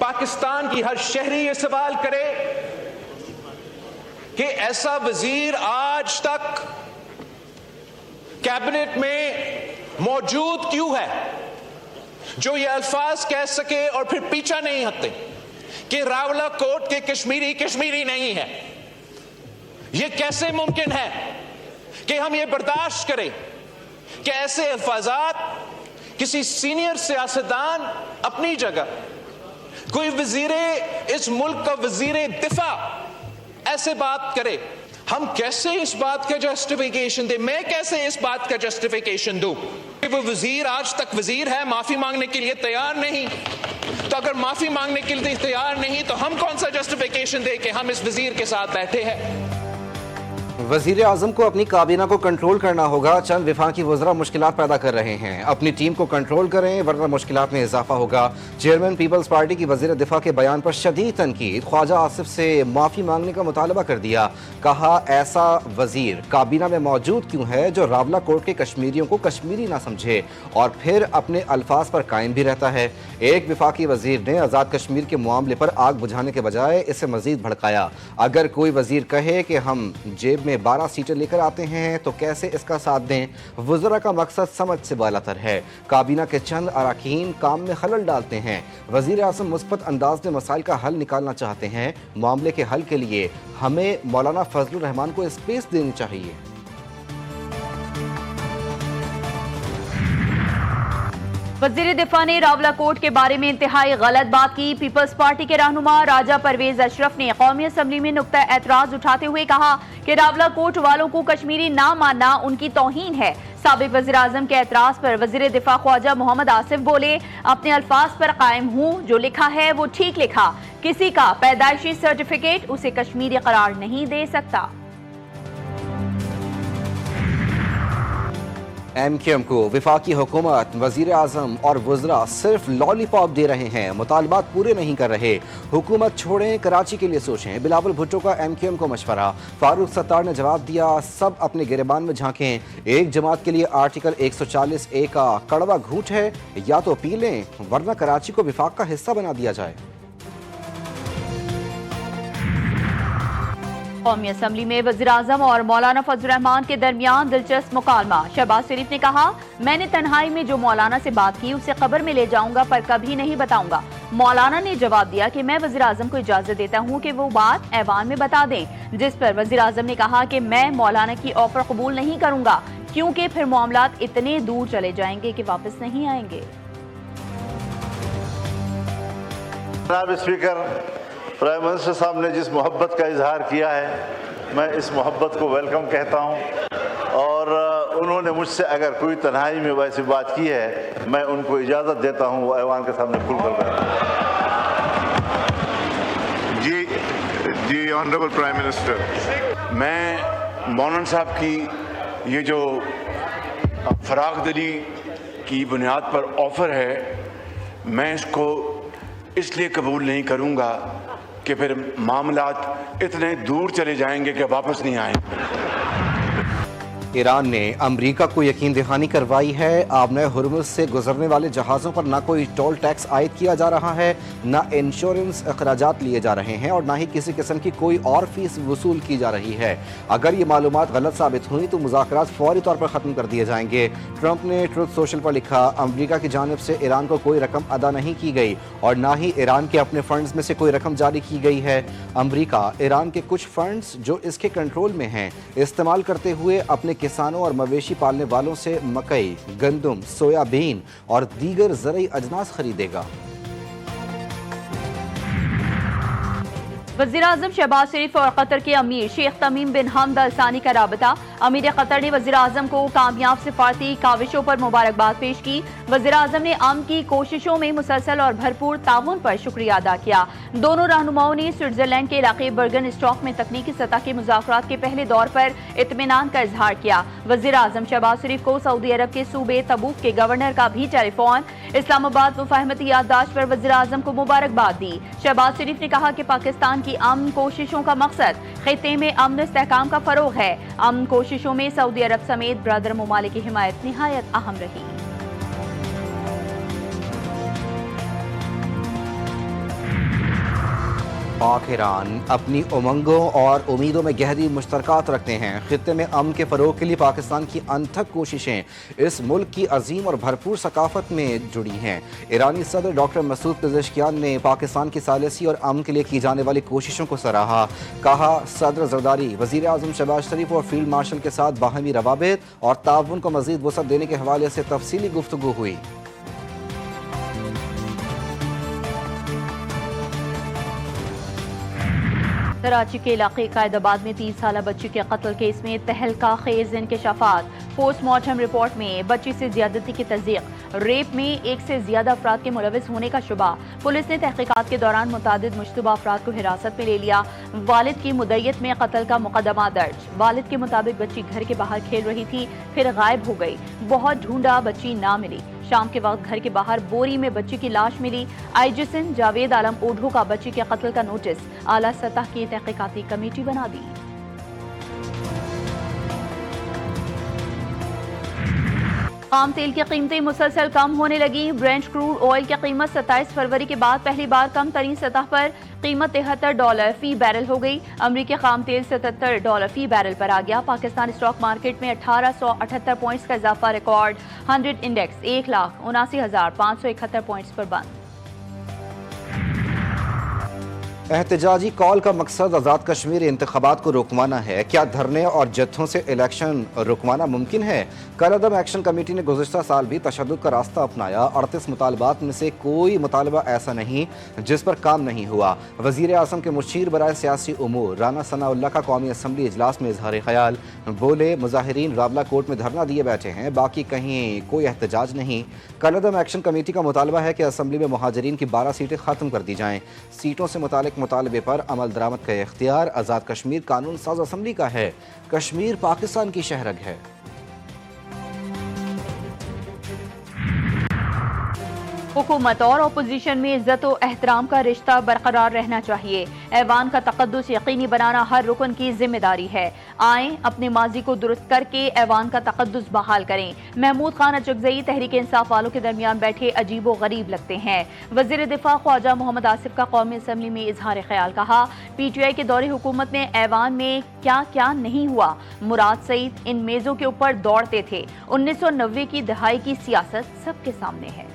पाकिस्तान की हर शहरी ये सवाल करे कि ऐसा वजीर आज तक कैबिनेट में मौजूद क्यों है जो ये अल्फाज कह सके और फिर पीछा नहीं हटते कि रावलाकोट के कश्मीरी नहीं है। ये कैसे मुमकिन है कि हम ये बर्दाश्त करें कि ऐसे अल्फाजात किसी सीनियर सियासतदान अपनी जगह, कोई वजीरे इस मुल्क का वजीरे दिफा ऐसे बात करे। हम कैसे इस बात का जस्टिफिकेशन दें? मैं कैसे इस बात का जस्टिफिकेशन दूं कि वो वजीर आज तक वजीर है, माफी मांगने के लिए तैयार नहीं? तो अगर माफी मांगने के लिए तैयार नहीं तो हम कौन सा जस्टिफिकेशन दें कि हम इस वजीर के साथ बैठे हैं? वजीर आजम को अपनी काबीना को कंट्रोल करना होगा। चंद वफाकी वज़रा मुश्किलात पैदा कर रहे हैं, अपनी टीम को कंट्रोल करें वरना मुश्किलात में इजाफा होगा। चेयरमैन पीपल्स पार्टी की वजीर दिफा के बयान पर शदीद तनकीद, ख्वाजा आसिफ से माफ़ी मांगने का मुतालबा कर दिया। कहा ऐसा वजीर काबीना में मौजूद क्यों है जो रावलाकोट के कश्मीरियों को कश्मीरी ना समझे और फिर अपने अल्फाज पर कायम भी रहता है। एक वफाकी वजीर ने आज़ाद कश्मीर के मामले पर आग बुझाने के बजाय इसे मजीद भड़काया। अगर कोई वजीर कहे कि हम जेब में 12 सीटें लेकर आते हैं तो कैसे इसका साथ दें? वज़रा का मकसद समझ से बालातर है। काबीना के चंद अरकान काम में खलल डालते हैं। वज़ीर आज़म मुस्बत अंदाज में मसाइल का हल निकालना चाहते हैं। मामले के हल के लिए हमें मौलाना फजलुर रहमान को स्पेस देनी चाहिए। वज़ीर दिफा ने रावलाकोट के बारे में इंतहाई गलत बात की। पीपल्स पार्टी के रहनुमा राजा परवेज अशरफ ने कौमी असम्बली में नुक्ता एतराज उठाते हुए कहा कि रावलाकोट वालों को कश्मीरी ना मानना उनकी तौहीन है। साबिक वज़ीर आज़म के एतराज पर वज़ीर दिफा ख्वाजा मोहम्मद आसिफ बोले, अपने अल्फाज पर कायम हूँ, जो लिखा है वो ठीक लिखा। किसी का पैदाइशी सर्टिफिकेट उसे कश्मीरी करार नहीं दे सकता। MQM को वफाकी हुकूमत, वज़ीर आज़म और वज़रा सिर्फ लॉलीपॉप दे रहे हैं, मुतालबात पूरे नहीं कर रहे। हुकूमत छोड़ें, कराची के लिए सोचें। बिलावल भुट्टो का MQM को मशवरा। फारूक सत्तार ने जवाब दिया, सब अपने गिरबान में झांकें। एक जमात के लिए आर्टिकल 140A का कड़वा घूंट है, या तो पी लें वरना कराची को विफाक का हिस्सा बना दिया जाए। कौमी असम्बली में वज़ीर आज़म और मौलाना फजलुर रहमान के दरमियान दिलचस्प मुकालमा। शहबाज शरीफ ने कहा, मैंने तन्हाई में जो मौलाना से बात की उसे कब्र में ले जाऊंगा पर कभी नहीं बताऊंगा। मौलाना ने जवाब दिया कि मैं वज़ीर आज़म को इजाजत देता हूं कि वो बात ऐवान में बता दें, जिस पर वज़ीर आज़म ने कहा कि मैं मौलाना की ऑफर कबूल नहीं करूंगा क्योंकि फिर मामलात इतने दूर चले जाएंगे कि वापस नहीं आएंगे। प्राइम मिनिस्टर साहब ने जिस मोहब्बत का इजहार किया है, मैं इस मोहब्बत को वेलकम कहता हूं और उन्होंने मुझसे अगर कोई तन्हाई में वैसी बात की है, मैं उनको इजाज़त देता हूं वो ऐवान के सामने खुल कर बैठें। जी ऑनरेबल प्राइम मिनिस्टर, मैं मौलाना साहब की ये जो फराग दिली की बुनियाद पर ऑफ़र है, मैं इसको इसलिए कबूल नहीं करूँगा कि फिर मामलात इतने दूर चले जाएंगे कि वापस नहीं आएंगे। ईरान ने अमरीका को यकीन दहानी करवाई है। आबने हुर्मुज़ से गुजरने वाले जहाज़ों पर ना कोई टोल टैक्स आयद किया जा रहा है, ना इंश्योरेंस अखराजात लिए जा रहे हैं और ना ही किसी किस्म की कोई और फीस वसूल की जा रही है। अगर ये मालूमात गलत साबित हुई तो मुज़ाकरात फौरी तौर पर ख़त्म कर दिए जाएंगे। ट्रंप ने ट्रुथ सोशल पर लिखा, अमरीका की जानिब से ईरान को कोई रकम अदा नहीं की गई और ना ही ईरान के अपने फंड्स में से कोई रकम जारी की गई है। अमरीका ईरान के कुछ फंड्स जो इसके कंट्रोल में हैं इस्तेमाल करते हुए अपने किसानों और मवेशी पालने वालों से मकई, गंदम, सोयाबीन और दीगर ज़रई अजनास खरीदेगा। वज़ीर आज़म शहबाज शरीफ और कतर के अमीर शेख तमीम बिन हमद अल सानी का राबता। अमीर कतर ने वज़ीर आज़म को कामयाब सिफारती काविशों पर मुबारकबाद पेश की। वज़ीर आज़म ने अमन की कोशिशों में मुसलसल और भरपूर ताउन पर शुक्रिया अदा किया। दोनों रहनुमाओं ने स्विट्जरलैंड के इलाके बर्गन स्टॉक में तकनीकी सतह के मुज़ाकरात के पहले दौर पर इत्मीनान का इजहार किया। वज़ीर आज़म शहबाज शरीफ को सऊदी अरब के सूबे तबूक के गवर्नर का भी टेलीफोन। इस्लामाबाद मुफाहमती याददाश्त पर वज़ीर आज़म को मुबारकबाद दी। शहबाज शरीफ ने कहा कि पाकिस्तान की अमन कोशिशों का मकसद खित्ते में अमन इस्तेहकाम का फरोग है। अमन कोशिशों में सऊदी अरब समेत ब्रदर ममालिक की हिमायत निहायत अहम रही। پاک ایران اپنی امنگوں اور امیدوں میں گہری مشترکات رکھتے ہیں۔ خطے میں امن کے فروغ کے لیے پاکستان کی انتھک کوششیں اس ملک کی عظیم اور بھرپور ثقافت میں جڑی ہیں۔ ایرانی صدر ڈاکٹر مسعود پزشکیان نے پاکستان کی ثالثی اور امن کے لیے کی جانے والی کوششوں کو سراہا۔ کہا صدر زرداری وزیر اعظم شہباز شریف اور فیلڈ مارشل کے ساتھ باہمی روابط اور تعاون کو مزید وسعت دینے کے حوالے سے تفصیلی گفتگو ہوئی۔ کراچی کے علاقے قائد آباد میں 3 سالہ بچی کے قتل کیس میں تہلکہ خیز انکشافات۔ پوسٹ مارٹم رپورٹ میں بچی سے زیادتی کی تصدیق، ریپ میں 1 سے زیادہ افراد کے ملوث ہونے کا شبہ۔ پولیس نے تحقیقات کے دوران متعدد مشتبہ افراد کو حراست میں لے لیا۔ والد کی مدعیت میں قتل کا مقدمہ درج۔ والد کے مطابق بچی گھر کے باہر کھیل رہی تھی، پھر غائب ہو گئی۔ بہت ڈھونڈا، بچی نہ ملی۔ شام کے وقت گھر کے باہر بوری میں بچی کی لاش ملی۔ آئی جی سندھ جاوید عالم اوڈھو کا بچی کے قتل کا نوٹس، اعلیٰ سطح کی تحقیقاتی کمیٹی بنا دی۔ خام تیل کی قیمتیں مسلسل کم ہونے لگیں۔ برینٹ کروڈ آئل کی قیمت 27 فروری کے بعد پہلی بار کم ترین سطح پر قیمت $73 فی بیرل ہو گئی۔ امریکی خام تیل $77 فی بیرل پر آ گیا۔ پاکستان اسٹاک مارکیٹ میں 1878 پوائنٹس کا اضافہ، ریکارڈ 100 انڈیکس 1,79,571 پوائنٹس پر بند۔ احتجاجی کال کا مقصد آزاد کشمیر انتخابات کو رکوانا ہے۔ کیا دھرنے اور جتھوں سے الیکشن رکوانا ممکن ہے؟ کالعدم ایکشن کمیٹی نے گزشتہ سال بھی تشدد کا راستہ اپنایا۔ 38 مطالبات میں سے کوئی مطالبہ ایسا نہیں جس پر کام نہیں ہوا۔ وزیر اعظم کے مشیر برائے سیاسی امور رانا ثناء اللہ کا قومی اسمبلی اجلاس میں اظہار خیال، بولے مظاہرین راولہ کوٹ میں دھرنا دیے بیٹھے ہیں، باقی کہیں کوئی احتجاج نہیں۔ کالعدم ایکشن کمیٹی کا مطالبہ ہے کہ اسمبلی میں مہاجرین کی 12 سیٹیں ختم کر دی جائیں۔ سیٹوں سے متعلق مطالبے پر عمل درآمد کا اختیار آزاد کشمیر قانون ساز اسمبلی کا ہے۔ کشمیر پاکستان کی شہرگ ہے۔ حکومت اور اپوزیشن میں عزت و احترام کا رشتہ برقرار رہنا چاہیے۔ ایوان کا تقدس یقینی بنانا ہر رکن کی ذمہ داری ہے۔ آئیں اپنے ماضی کو درست کر کے ایوان کا تقدس بحال کریں۔ محمود خان اچکزئی تحریک انصاف والوں کے درمیان بیٹھے عجیب و غریب لگتے ہیں۔ وزیر دفاع خواجہ محمد آصف کا قومی اسمبلی میں اظہار خیال، کہا پی ٹی آئی کے دور حکومت میں ایوان میں کیا کیا نہیں ہوا۔ مراد سعید ان میزوں کے اوپر دوڑتے تھے۔ 1990 کی دہائی کی سیاست سب کے سامنے ہے۔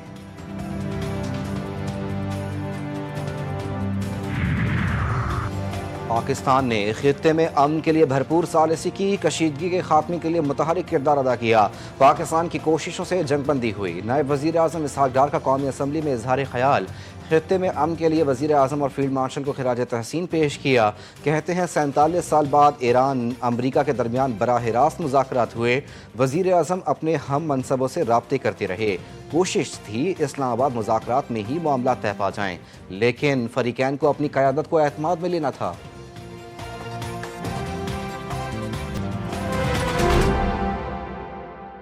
پاکستان نے خطے میں امن کے لیے بھرپور ثالثی کی، کشیدگی کے خاتمے کے لیے متحرک کردار ادا کیا۔ پاکستان کی کوششوں سے جنگ بندی ہوئی۔ نائب وزیر اعظم اسحاق ڈار کا قومی اسمبلی میں اظہار خیال، خطے میں امن کے لیے وزیر اعظم اور فیلڈ مارشل کو خراج تحسین پیش کیا۔ کہتے ہیں 47 سال بعد ایران امریکہ کے درمیان براہ راست مذاکرات ہوئے۔ وزیر اعظم اپنے ہم منصبوں سے رابطے کرتے رہے۔ کوشش تھی اسلام آباد مذاکرات میں ہی معاملات طے پا جائیں، لیکن فریقین کو اپنی قیادت کو اعتماد میں لینا تھا۔